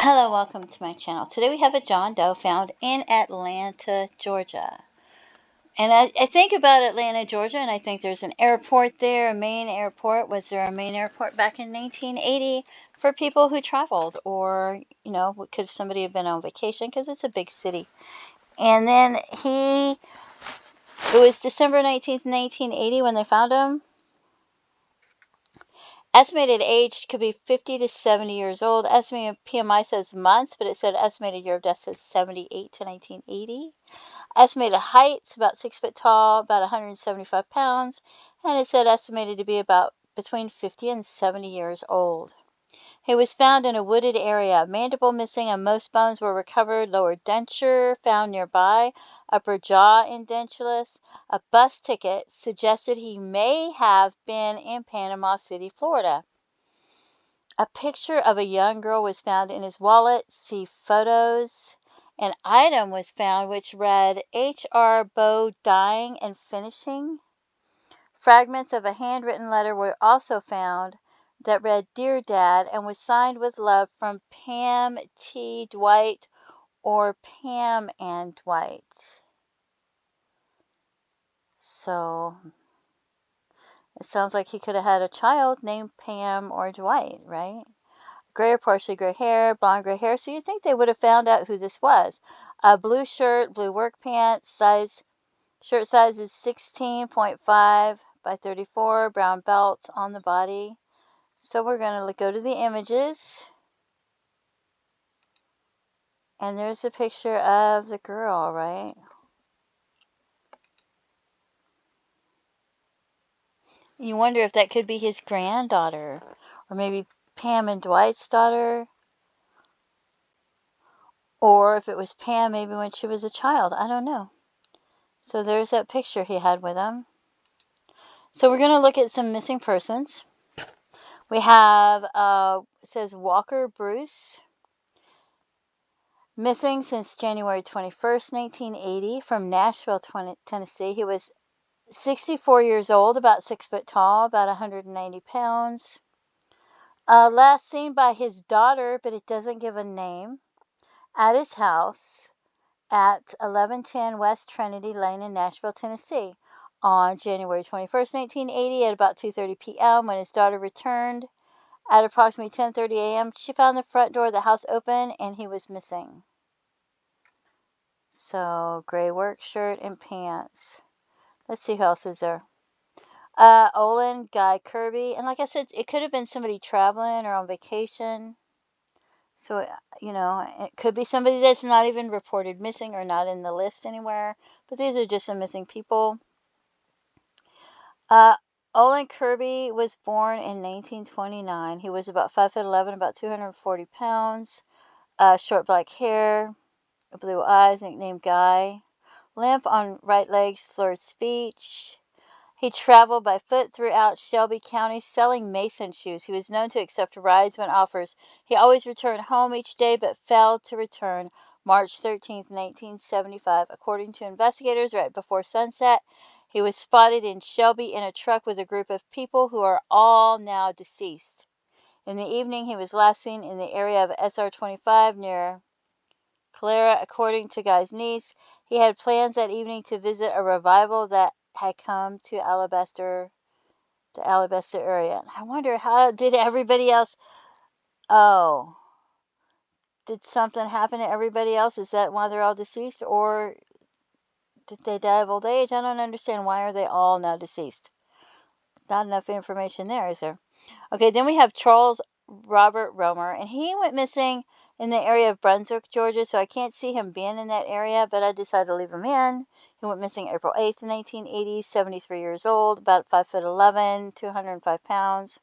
Hello, welcome to my channel. Today we have a John Doe found in Atlanta, Georgia. And I think about Atlanta, Georgia, and I think there's an airport there, a main airport. Was there a main airport back in 1980 for people who traveled? Or, could somebody have been on vacation? Because it's a big city. And then it was December 19th, 1980 when they found him. Estimated age could be 50 to 70 years old. Estimated PMI says months, but it said estimated year of death says 78 to 1980. Estimated height, about 6 foot tall, about 175 pounds. And it said estimated to be about between 50 and 70 years old. He was found in a wooded area. Mandible missing and most bones were recovered. Lower denture found nearby. Upper jaw edentulous. A bus ticket suggested he may have been in Panama City, Florida. A picture of a young girl was found in his wallet. See photos. An item was found which read H.R. Bow Dyeing and Finishing. Fragments of a handwritten letter were also found that read Dear Dad and was signed with love from Pam T. Dwight or Pam and Dwight. So it sounds like he could have had a child named Pam or Dwight, right? Gray or partially gray hair, blonde gray hair. So you think they would have found out who this was. A blue shirt, blue work pants, shirt size is 16.5 by 34, brown belt on the body. So we're going to go to the images. And there's a picture of the girl, right? You wonder if that could be his granddaughter. Or maybe Pam and Dwight's daughter. Or if it was Pam maybe when she was a child. I don't know. So there's that picture he had with him. So we're going to look at some missing persons. We have, it says Walker Bruce. Missing since January 21st, 1980 from Nashville, Tennessee. He was 64 years old, about 6 foot tall, about 190 pounds. Last seen by his daughter, but it doesn't give a name, at his house at 1110 West Trinity Lane in Nashville, Tennessee on January 21st, 1980 at about 2:30 p.m. when his daughter returned at approximately 10:30 a.m. She found the front door of the house open and he was missing. So, gray work shirt and pants. Let's see who else is there. Olin Guy Kirby. And like I said, it could have been somebody traveling or on vacation. So, it could be somebody that's not even reported missing or not in the list anywhere. But these are just some missing people. Olin Kirby was born in 1929. He was about 5'11", about 240 pounds. Short black hair, blue eyes, nicknamed Guy. Limp on right leg, slurred speech. He traveled by foot throughout Shelby County selling mason shoes. He was known to accept rides when offers. He always returned home each day but failed to return March 13, 1975. According to investigators, right before sunset, he was spotted in Shelby in a truck with a group of people who are all now deceased. In the evening, he was last seen in the area of SR 25 near Clara. According to Guy's niece, he had plans that evening to visit a revival that had come to the Alabaster area. I wonder, how did everybody else... Oh, did something happen to everybody else? Is that why they're all deceased? Or did they die of old age? I don't understand. Why are they all now deceased? Not enough information there, is there? Okay, then we have Charles Robert Romer, and he went missing in the area of Brunswick, Georgia, so I can't see him being in that area, but I decided to leave him in. He went missing April 8th, 1980, 73 years old, about 5'11", 205 pounds.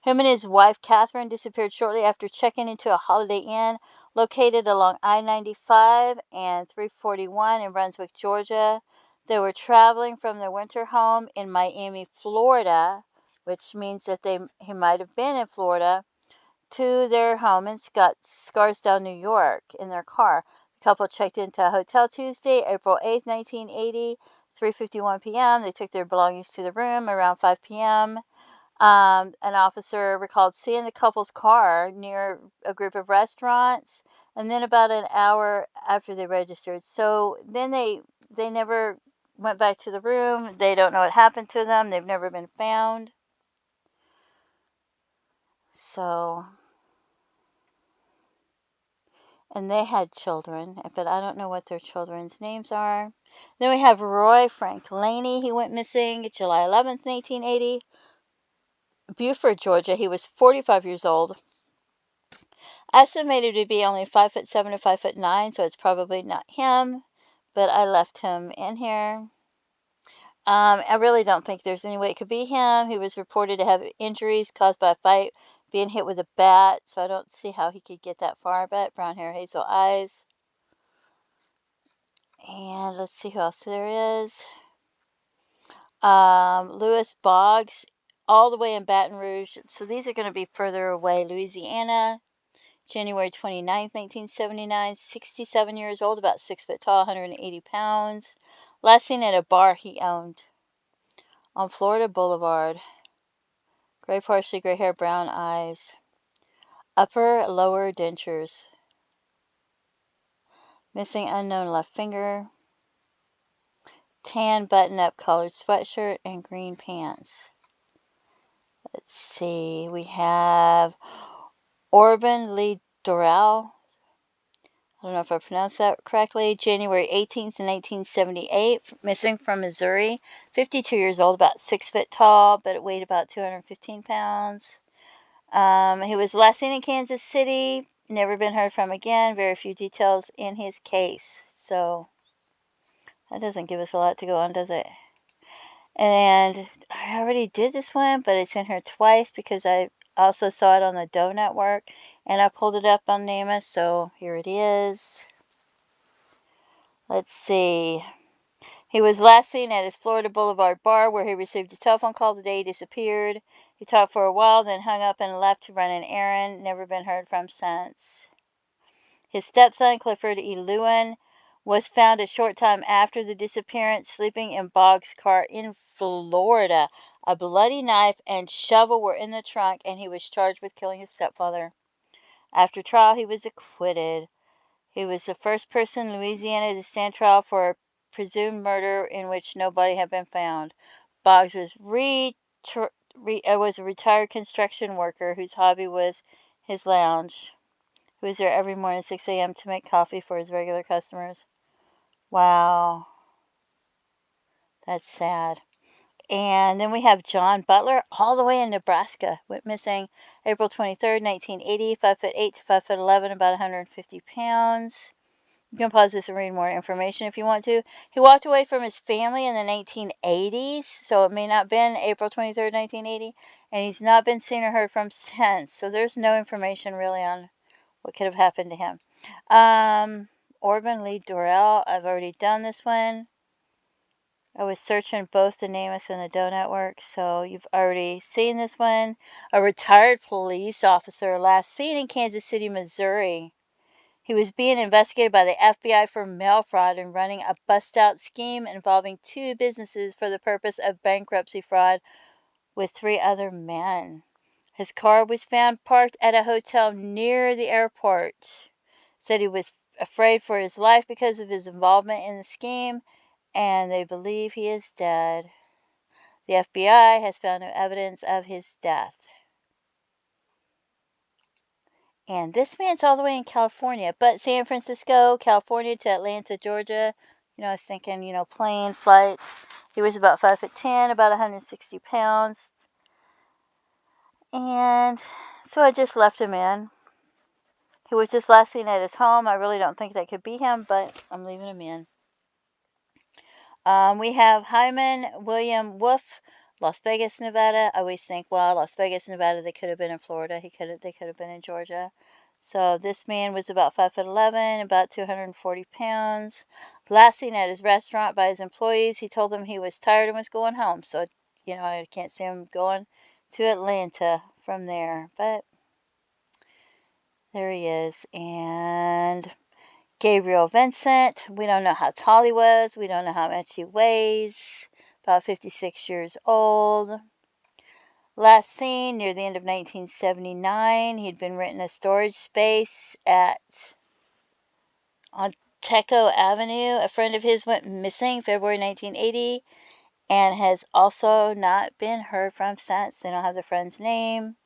Him and his wife, Catherine, disappeared shortly after checking into a Holiday Inn located along I-95 and 341 in Brunswick, Georgia. They were traveling from their winter home in Miami, Florida, which means that he might have been in Florida, to their home in Scarsdale, New York, in their car. The couple checked into a hotel Tuesday, April 8th, 1980, 3:51 p.m. They took their belongings to the room around 5 p.m. An officer recalled seeing the couple's car near a group of restaurants, and then about an hour after they registered. So then they never went back to the room. They don't know what happened to them. They've never been found. So, and they had children, but I don't know what their children's names are. Then we have Roy Frank Laney. He went missing July 11th, 1980. Buford, Georgia. He was 45 years old. Estimated to be only 5'7" to 5'9", so it's probably not him, but I left him in here. I really don't think there's any way it could be him. He was reported to have injuries caused by a fight, being hit with a bat, so I don't see how he could get that far, but brown hair, hazel eyes. And let's see who else there is. Lewis Boggs, all the way in Baton Rouge. So these are going to be further away. Louisiana, January 29th, 1979, 67 years old, about 6 foot tall, 180 pounds. Last seen at a bar he owned on Florida Boulevard. Gray, partially gray hair, brown eyes. Upper, lower dentures. Missing unknown left finger. Tan button-up collared sweatshirt and green pants. Let's see. We have Orban Lee Doral. I don't know if I pronounced that correctly. January 18th, 1978. Missing from Missouri. 52 years old, about 6 foot tall, but weighed about 215 pounds. He was last seen in Kansas City. Never been heard from again. Very few details in his case. So that doesn't give us a lot to go on, does it? And I already did this one, but it's in here twice because I also saw it on the Doe Network, and I pulled it up on NamUs, so here it is. Let's see. He was last seen at his Florida Boulevard bar where he received a telephone call the day he disappeared. He talked for a while, then hung up and left to run an errand. Never been heard from since. His stepson, Clifford E. Lewin, was found a short time after the disappearance, sleeping in Boggs' car in Florida. A bloody knife and shovel were in the trunk, and he was charged with killing his stepfather. After trial, he was acquitted. He was the first person in Louisiana to stand trial for a presumed murder in which nobody had been found. Boggs was a retired construction worker whose hobby was his lounge. He was there every morning at 6 a.m. to make coffee for his regular customers. Wow. That's sad. And then we have John Butler, all the way in Nebraska. Went missing April 23rd, 1980, 5'8" to 5'11", about 150 pounds. You can pause this and read more information if you want to. He walked away from his family in the 1980s, so it may not have been April 23rd, 1980, and he's not been seen or heard from since. So there's no information really on what could have happened to him. Orban Lee Doral, I've already done this one. I was searching both the NamUs and the Doe Network, so you've already seen this one. A retired police officer last seen in Kansas City, Missouri. He was being investigated by the FBI for mail fraud and running a bust-out scheme involving 2 businesses for the purpose of bankruptcy fraud with 3 other men. His car was found parked at a hotel near the airport. Said he was afraid for his life because of his involvement in the scheme, and they believe he is dead. The FBI has found no evidence of his death. And this man's all the way in California, but San Francisco, California to Atlanta, Georgia. I was thinking, plane, flight. He was about 5'10", about 160 pounds. And so I just left him in. He was just last seen at his home. I really don't think that could be him, but I'm leaving him in. We have Hyman William Wolf, Las Vegas, Nevada. I always think, well, Las Vegas, Nevada, they could have been in Florida. They could have been in Georgia. So this man was about 5'11", about 240 pounds. Last seen at his restaurant by his employees. He told them he was tired and was going home. So, I can't see him going to Atlanta from there. But there he is. And Gabriel Vincent, we don't know how tall he was. We don't know how much he weighs. About 56 years old. Last seen near the end of 1979. He'd been renting a storage space on Teco Avenue. A friend of his went missing February 1980 and has also not been heard from since. They don't have the friend's name.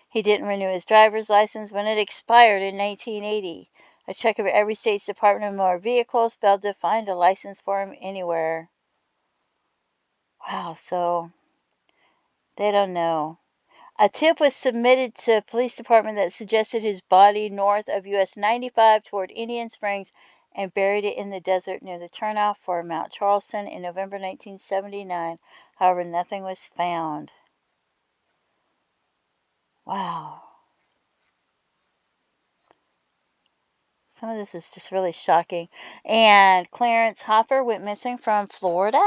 He didn't renew his driver's license when it expired in 1980. A check of every state's Department of Motor Vehicles failed to find a license for him anywhere. Wow, so they don't know. A tip was submitted to a police department that suggested his body north of US 95 toward Indian Springs and buried it in the desert near the turnoff for Mount Charleston in November 1979. However, nothing was found. Wow. Some of this is just really shocking. And Clarence Hopper went missing from Florida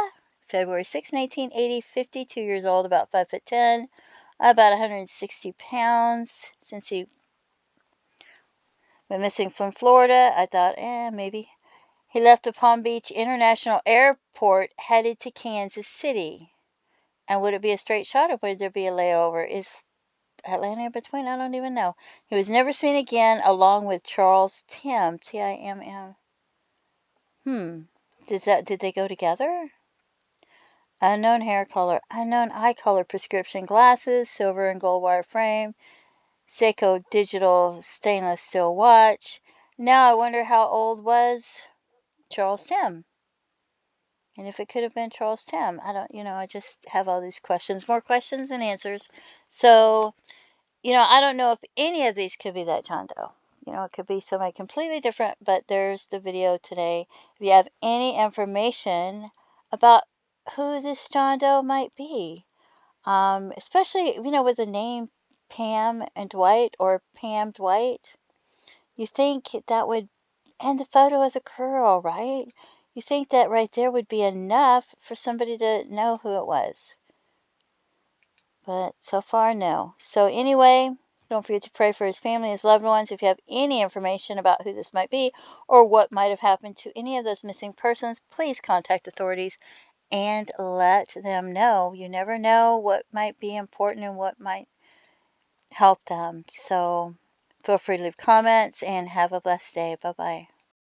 February 6, 1980, 52 years old, about 5'10", about 160 pounds. Since he went missing from Florida, I thought, maybe. He left the Palm Beach International Airport headed to Kansas City. And would it be a straight shot or would there be a layover? Is Atlanta in between? I don't even know. He was never seen again along with Charles Timm, Timm. Did they go together? Unknown hair color, unknown eye color, prescription glasses, silver and gold wire frame, Seiko digital stainless steel watch. Now I wonder how old was Charles Timm. And if it could have been Charles Timm. I just have all these questions, more questions than answers. So, I don't know if any of these could be that John Doe. It could be somebody completely different, but there's the video today. If you have any information about who this John Doe might be, especially, with the name Pam and Dwight or Pam Dwight, you think that would, and the photo of the girl, right? You think that right there would be enough for somebody to know who it was. But so far, no. So anyway, don't forget to pray for his family, his loved ones. If you have any information about who this might be or what might have happened to any of those missing persons, please contact authorities and let them know. You never know what might be important and what might help them. So feel free to leave comments and have a blessed day. Bye-bye.